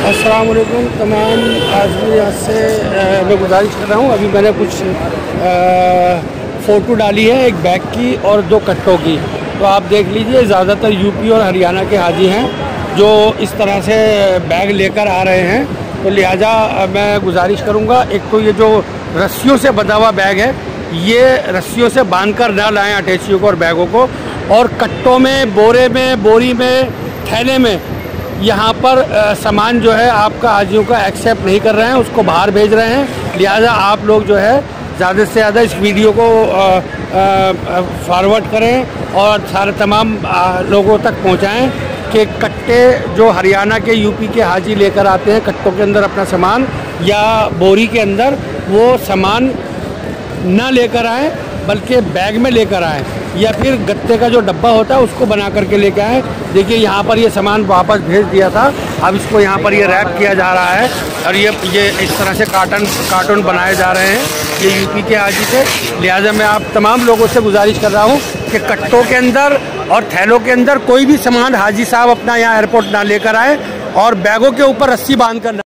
अस्सलाम वालेकुम तमाम आज से मैं गुजारिश कर रहा हूँ। अभी मैंने कुछ फ़ोटो डाली है, एक बैग की और 2 कट्टों की। तो आप देख लीजिए, ज़्यादातर यूपी और हरियाणा के हाजी हैं जो इस तरह से बैग लेकर आ रहे हैं। तो लिहाजा मैं गुजारिश करूँगा, एक तो ये जो रस्सियों से बंधा हुआ बैग है, ये रस्सियों से बांधकर ना लाएँ अटैचियों को और बैगों को। और कट्टों में, बोरे में, बोरी में, थैले में यहाँ पर सामान जो है आपका हाजियों का एक्सेप्ट नहीं कर रहे हैं, उसको बाहर भेज रहे हैं। लिहाजा आप लोग जो है ज़्यादा से ज़्यादा इस वीडियो को फॉरवर्ड करें और सारे तमाम लोगों तक पहुँचाएं कि कट्टे जो हरियाणा के, यूपी के हाजी लेकर आते हैं कट्टों के अंदर अपना सामान या बोरी के अंदर, वो सामान ना लेकर आएँ बल्कि बैग में लेकर आएँ, या फिर गत्ते का जो डब्बा होता है उसको बना करके लेके आएँ। देखिए यहाँ पर ये सामान वापस भेज दिया था, अब इसको यहाँ पर ये रैप किया जा रहा है और ये इस तरह से कार्टून बनाए जा रहे हैं ये यूपी के हाजी से। लिहाजा मैं आप तमाम लोगों से गुजारिश कर रहा हूँ कि कट्टों के अंदर और थैलों के अंदर कोई भी सामान हाजी साहब अपना यहाँ एयरपोर्ट ना लेकर आए और बैगों के ऊपर रस्सी बांध कर